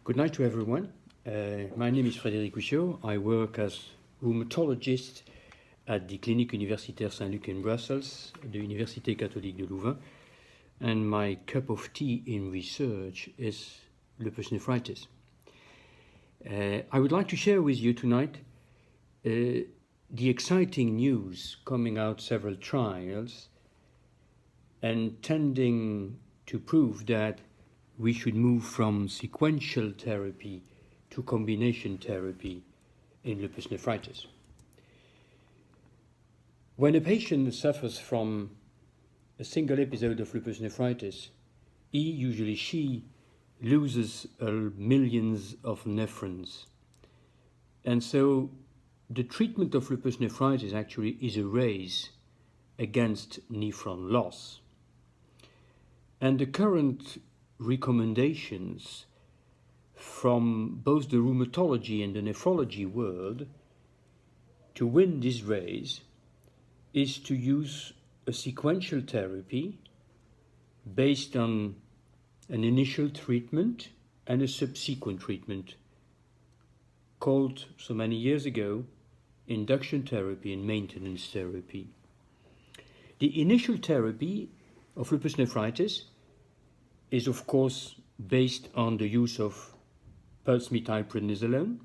Good night to everyone. My name is Frederic Houssiau. I work as rheumatologist at the Cliniques Universitaires Saint-Luc in Brussels, the Université Catholique de Louvain, and my cup of tea in research is lupus nephritis. I would like to share with you tonight the exciting news coming out several trials and tending to prove that we should move from sequential therapy to combination therapy in lupus nephritis. When a patient suffers from a single episode of lupus nephritis, usually she, loses millions of nephrons. And so the treatment of lupus nephritis actually is a race against nephron loss. And the current recommendations from both the rheumatology and the nephrology world to win this race is to use a sequential therapy based on an initial treatment and a subsequent treatment called so many years ago induction therapy and maintenance therapy. The initial therapy of lupus nephritis is of course based on the use of pulse methylprednisolone,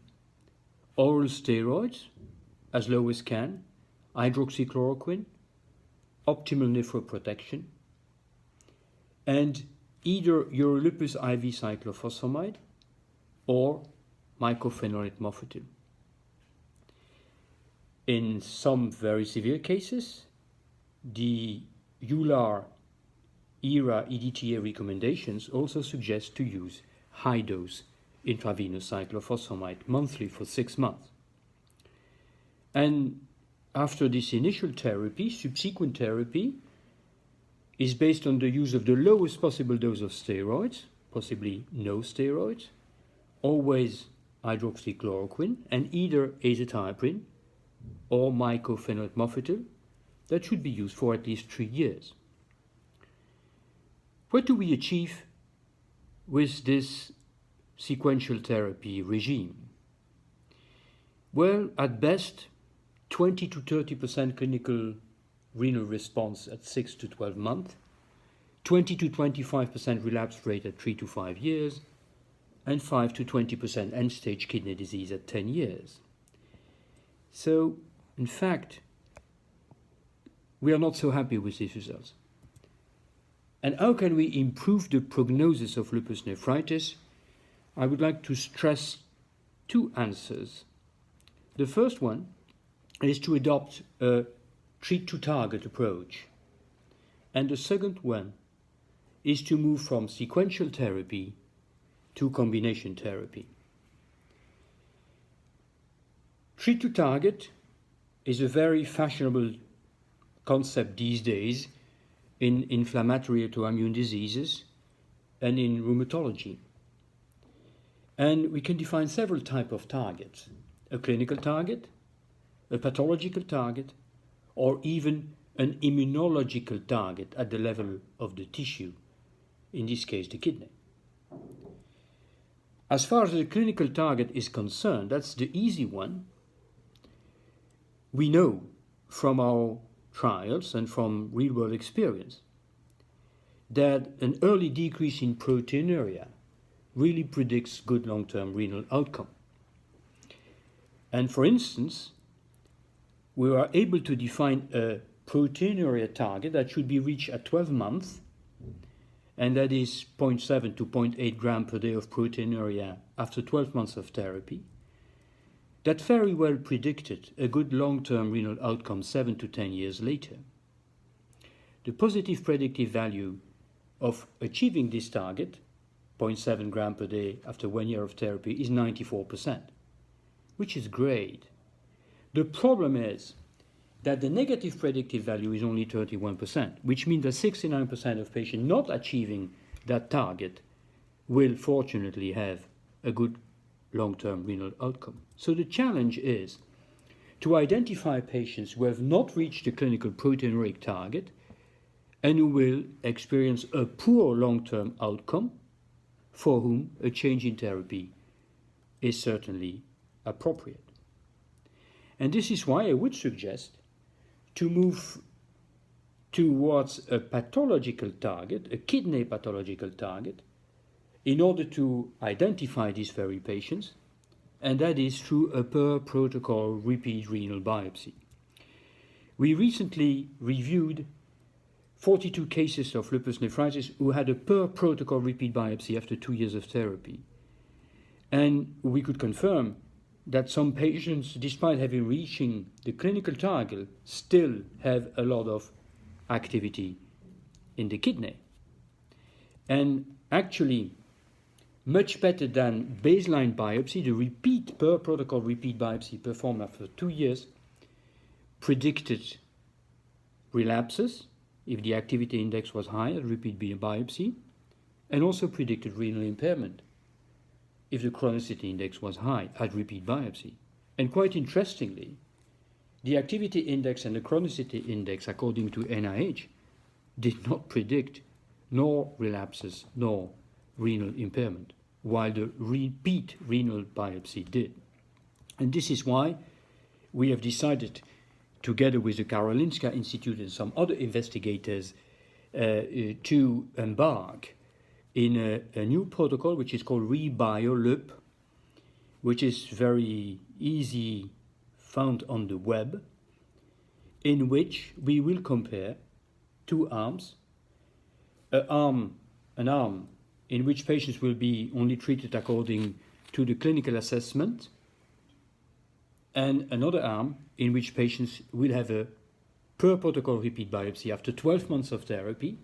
oral steroids as low as can, hydroxychloroquine, optimal nephroprotection, and either urolupus IV cyclophosphamide or mycophenolate mofetil. In some very severe cases, the EULAR ERA EDTA recommendations also suggest to use high-dose intravenous cyclophosphamide monthly for 6 months. And after this initial therapy, subsequent therapy is based on the use of the lowest possible dose of steroids, possibly no steroids, always hydroxychloroquine, and either azathioprine or mycophenolate mofetil that should be used for at least 3 years. What do we achieve with this sequential therapy regime? Well, at best, 20 to 30% clinical renal response at 6 to 12 months, 20 to 25% relapse rate at 3 to 5 years, and 5 to 20% end-stage kidney disease at 10 years. So, in fact, we are not so happy with these results. And how can we improve the prognosis of lupus nephritis? I would like to stress 2 answers. The first one is to adopt a treat-to-target approach. And the second one is to move from sequential therapy to combination therapy. Treat-to-target is a very fashionable concept these days in inflammatory autoimmune diseases and in rheumatology. And we can define several types of targets: a clinical target, a pathological target, or even an immunological target at the level of the tissue, in this case the kidney. As far as the clinical target is concerned, that's the easy one. We know from our trials and from real-world experience that an early decrease in proteinuria really predicts good long-term renal outcome. And for instance, we are able to define a proteinuria target that should be reached at 12 months, and that is 0.7 to 0.8 grams per day of proteinuria after 12 months of therapy, that very well predicted a good long-term renal outcome 7 to 10 years later. The positive predictive value of achieving this target, 0.7 grams per day after 1 year of therapy, is 94%, which is great. The problem is that the negative predictive value is only 31%, which means that 69% of patients not achieving that target will fortunately have a good long-term renal outcome. So the challenge is to identify patients who have not reached the clinical proteinuric target and who will experience a poor long-term outcome for whom a change in therapy is certainly appropriate. And this is why I would suggest to move towards a pathological target, a kidney pathological target, in order to identify these very patients, and that is through a per protocol repeat renal biopsy. We recently reviewed 42 cases of lupus nephritis who had a per protocol repeat biopsy after 2 years of therapy. And we could confirm that some patients, despite having reaching the clinical target, still have a lot of activity in the kidney. And actually, much better than baseline biopsy, the repeat per protocol repeat biopsy performed after 2 years predicted relapses if the activity index was high at repeat biopsy, and also predicted renal impairment if the chronicity index was high at repeat biopsy. And quite interestingly, the activity index and the chronicity index, according to NIH, did not predict nor relapses nor renal impairment, while the repeat renal biopsy did. And this is why we have decided, together with the Karolinska Institute and some other investigators, to embark in a new protocol which is called ReBioLup, which is very easy found on the web, in which we will compare two arms, an arm in which patients will be only treated according to the clinical assessment, and another arm in which patients will have a per protocol repeat biopsy after 12 months of therapy,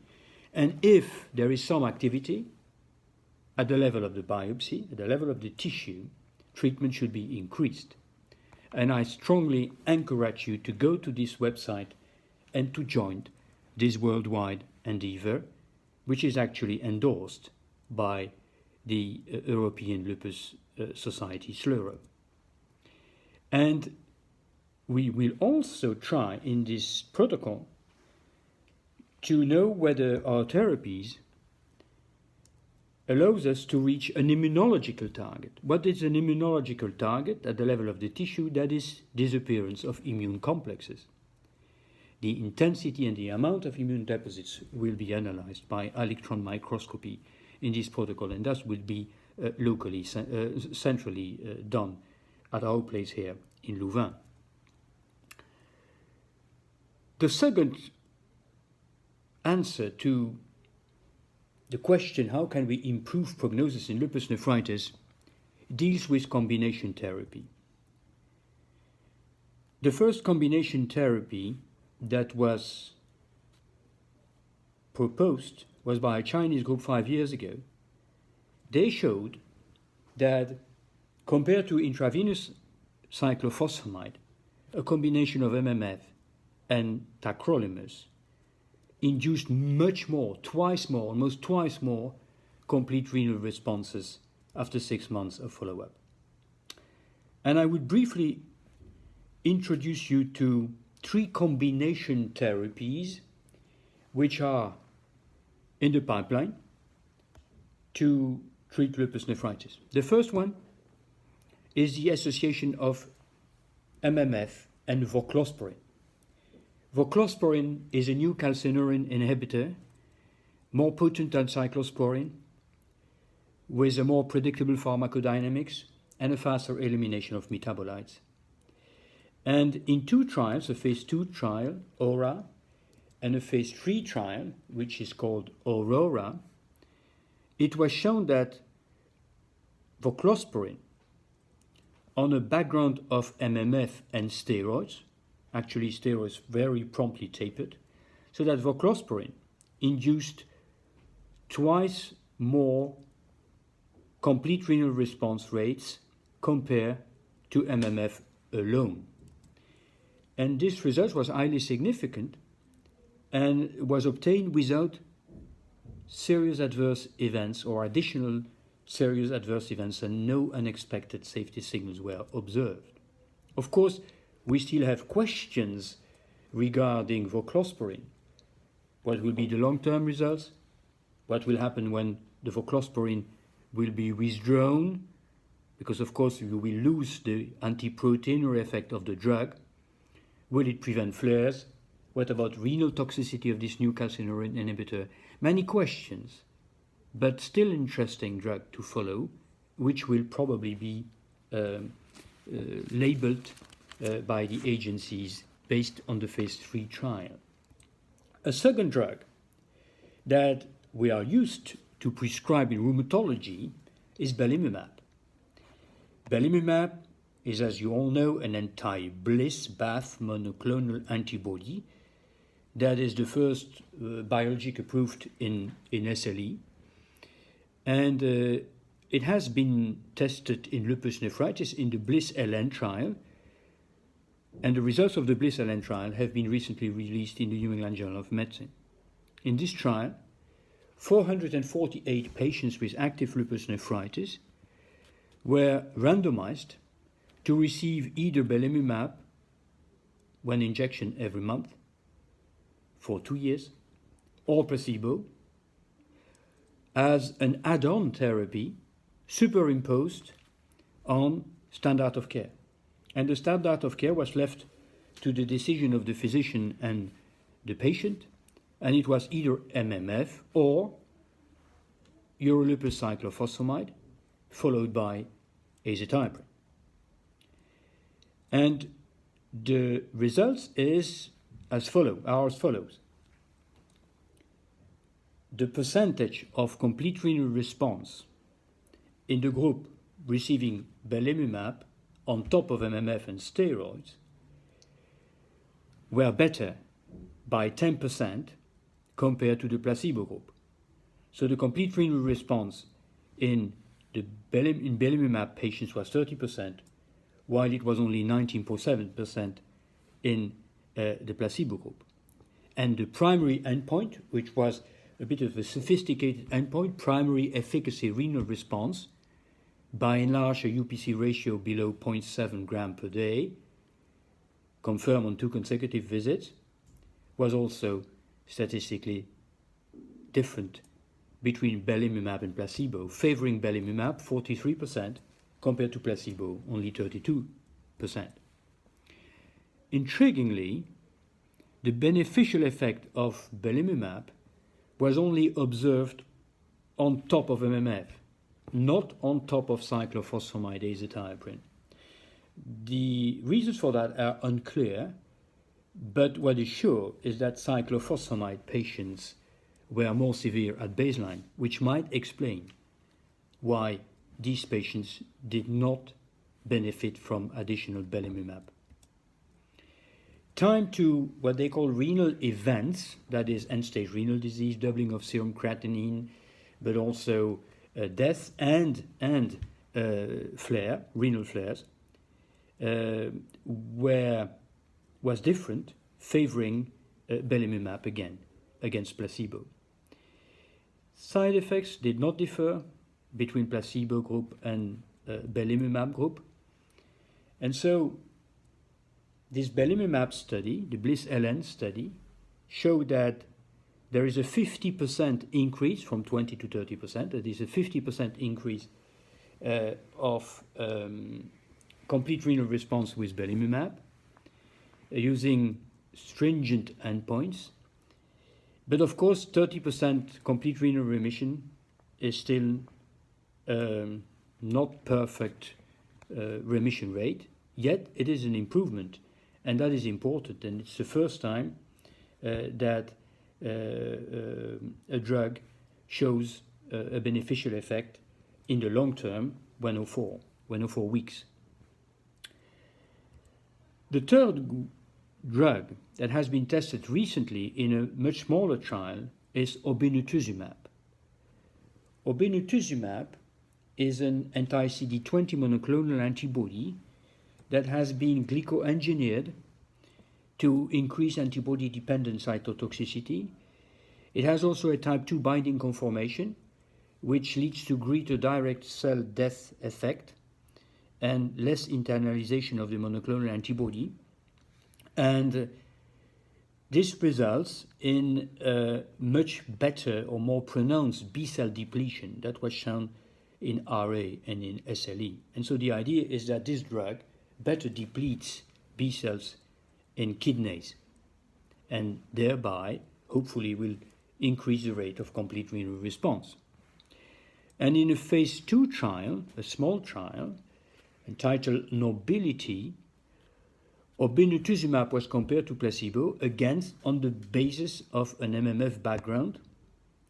and if there is some activity at the level of the biopsy, at the level of the tissue, treatment should be increased. And I strongly encourage you to go to this website and to join this worldwide endeavor, which is actually endorsed by the European Lupus Society, SLURO. And we will also try in this protocol to know whether our therapies allows us to reach an immunological target. What is an immunological target at the level of the tissue? That is disappearance of immune complexes. The intensity and the amount of immune deposits will be analyzed by electron microscopy in this protocol, and that will be locally, centrally done at our place here in Louvain. The second answer to the question, how can we improve prognosis in lupus nephritis, deals with combination therapy. The first combination therapy that was proposed was by a Chinese group 5 years ago. They showed that compared to intravenous cyclophosphamide, a combination of MMF and tacrolimus induced much more, twice more, almost twice more complete renal responses after 6 months of follow-up. And I would briefly introduce you to 3 combination therapies which are in the pipeline to treat lupus nephritis. The first one is the association of MMF and voclosporin. Voclosporin is a new calcineurin inhibitor, more potent than cyclosporin, with a more predictable pharmacodynamics and a faster elimination of metabolites. And in 2 trials, a phase 2 trial, AURA, and a phase 3 trial, which is called AURORA, it was shown that voclosporin, on a background of MMF and steroids, actually steroids very promptly tapered, so that voclosporin induced twice more complete renal response rates compared to MMF alone. And this result was highly significant and was obtained without serious adverse events or additional serious adverse events, and no unexpected safety signals were observed. Of course, we still have questions regarding voclosporin. What will be the long-term results? What will happen when the voclosporin will be withdrawn because, of course, you will lose the anti-proteinuria effect of the drug. Will it prevent flares? What about renal toxicity of this new calcineurin inhibitor? Many questions, but still interesting drug to follow, which will probably be labeled by the agencies based on the phase 3 trial. A second drug that we are used to prescribe in rheumatology is belimumab. Belimumab is, as you all know, an anti-BLyS BAFF monoclonal antibody that is the first biologic approved in SLE. And it has been tested in lupus nephritis in the BLISS-LN trial. And the results of the BLISS-LN trial have been recently released in the New England Journal of Medicine. In this trial, 448 patients with active lupus nephritis were randomized to receive either belimumab, one injection every month, for 2 years, or placebo, as an add-on therapy superimposed on standard of care. And the standard of care was left to the decision of the physician and the patient, and it was either MMF or urolupus cyclophosphamide, followed by azathioprine. And the results are as follows. The percentage of complete renal response in the group receiving belimumab on top of MMF and steroids were better by 10% compared to the placebo group. So the complete renal response in belimumab patients was 30%, while it was only 19.7% in the placebo group. And the primary endpoint, which was a bit of a sophisticated endpoint, primary efficacy renal response, by and large a UPC ratio below 0.7 gram per day, confirmed on 2 consecutive visits, was also statistically different between belimumab and placebo, favoring belimumab 43% compared to placebo only 32%. Intriguingly, the beneficial effect of belimumab was only observed on top of MMF, not on top of cyclophosphamide azathioprine. The reasons for that are unclear, but what is sure is that cyclophosphamide patients were more severe at baseline, which might explain why these patients did not benefit from additional belimumab. Time to what they call renal events, that is end-stage renal disease, doubling of serum creatinine, but also death and renal flares, was different, favoring belimumab again against placebo. Side effects did not differ between placebo group and belimumab group. And so this belimumab study, the BLISS-LN study, showed that there is a 50% increase from 20 to 30%. That is a 50% increase of complete renal response with belimumab using stringent endpoints. But of course, 30% complete renal remission is still not perfect remission rate, yet it is an improvement, and that is important. And it's the first time that a drug shows a beneficial effect in the long term, 104 weeks. The third drug that has been tested recently in a much smaller trial is Obinutuzumab. Obinutuzumab is an anti-CD20 monoclonal antibody that has been glycoengineered to increase antibody-dependent cytotoxicity. It has also a type 2 binding conformation, which leads to greater direct cell death effect and less internalization of the monoclonal antibody. And this results in a much better or more pronounced B-cell depletion. That was shown in RA and in SLE. And so the idea is that this drug better depletes B cells in kidneys and thereby hopefully will increase the rate of complete renal response. And in a phase 2 trial, a small trial entitled Nobility, Obinutuzumab was compared to placebo, again on the basis of an MMF background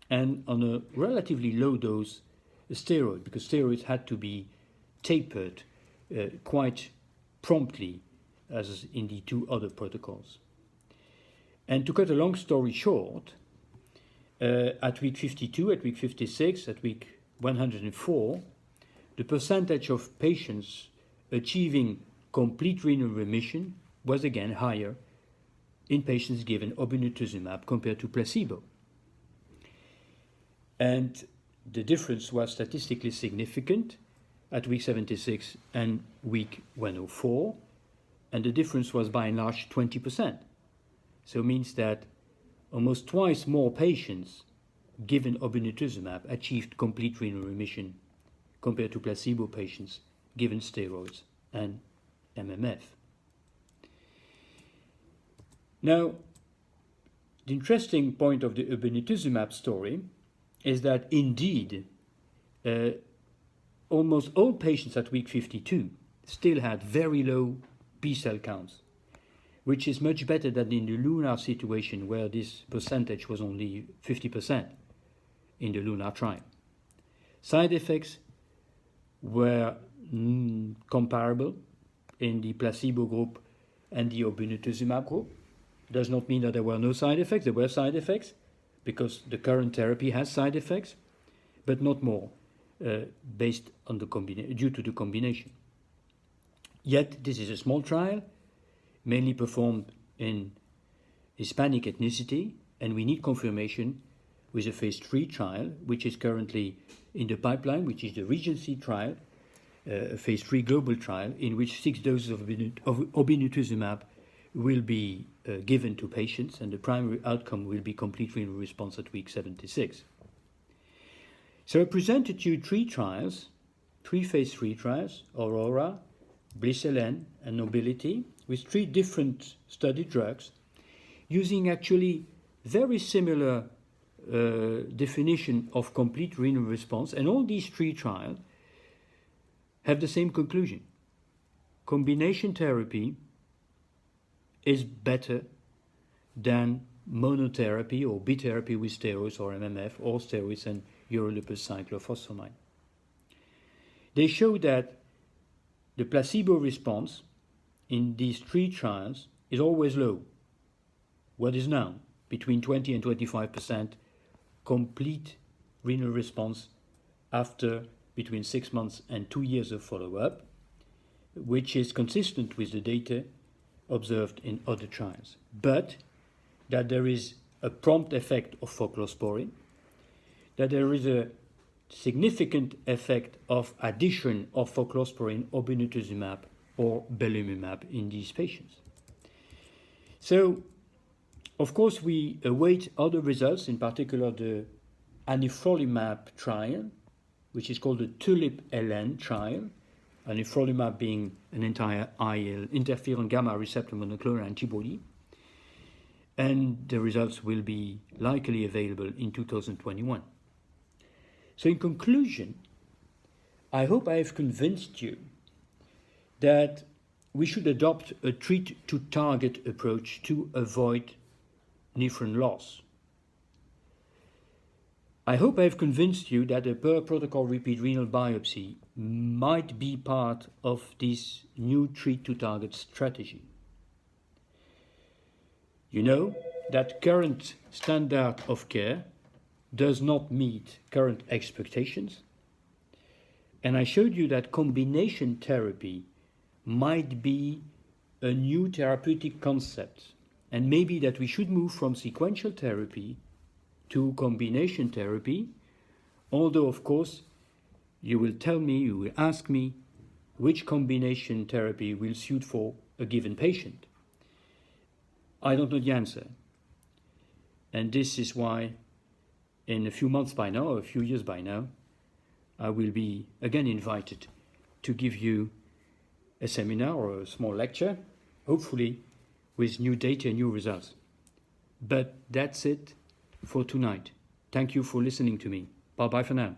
and on a relatively low dose steroid, because steroids had to be tapered quite promptly as in the 2 other protocols. And to cut a long story short, at week 52, at week 56, at week 104, the percentage of patients achieving complete renal remission was again higher in patients given obinutuzumab compared to placebo. And the difference was statistically significant at week 76 and week 104, and the difference was by and large 20%. So it means that almost twice more patients given obinutuzumab achieved complete renal remission compared to placebo patients given steroids and MMF. Now, the interesting point of the obinutuzumab story is that indeed almost all patients at week 52 still had very low B cell counts, which is much better than in the LUNAR situation where this percentage was only 50% in the LUNAR trial. Side effects were comparable in the placebo group and the obinutuzumab group. Does not mean that there were no side effects. There were side effects because the current therapy has side effects, but not more based on the due to the combination. Yet this is a small trial, mainly performed in Hispanic ethnicity, and we need confirmation with a phase 3 trial, which is currently in the pipeline, which is the Regency trial, a phase 3 global trial, in which 6 doses of obinutuzumab will be given to patients, and the primary outcome will be complete renal response at week 76. So I presented you 3 trials, 3 phase 3 trials, Aurora, BLISS-LN, and Nobility, with 3 different study drugs, using actually very similar definition of complete renal response, and all these 3 trials have the same conclusion. Combination therapy is better than monotherapy or bitherapy with steroids or MMF or steroids and urolipus cyclophosphamide. They show that the placebo response in these 3 trials is always low. What is now between 20 and 25% complete renal response after between 6 months and 2 years of follow-up, which is consistent with the data observed in other trials. But that there is a prompt effect of cyclosporine, that there is a significant effect of addition of cyclosporine, obinutuzumab, or belimumab in these patients. So, of course, we await other results, in particular the anifrolumab trial, which is called the TULIP-LN trial, anifrolumab being an entire IL, interferon gamma receptor monoclonal antibody, and the results will be likely available in 2021. So in conclusion, I hope I have convinced you that we should adopt a treat-to-target approach to avoid nephron loss. I hope I have convinced you that a per-protocol repeat renal biopsy might be part of this new treat-to-target strategy. You know that current standard of care does not meet current expectations, and I showed you that combination therapy might be a new therapeutic concept, and maybe that we should move from sequential therapy to combination therapy, although of course you will tell me, you will ask me which combination therapy will suit for a given patient. I don't know the answer, and this is why in a few months by now, or a few years by now, I will be again invited to give you a seminar or a small lecture, hopefully with new data and new results. But that's it for tonight. Thank you for listening to me. Bye-bye for now.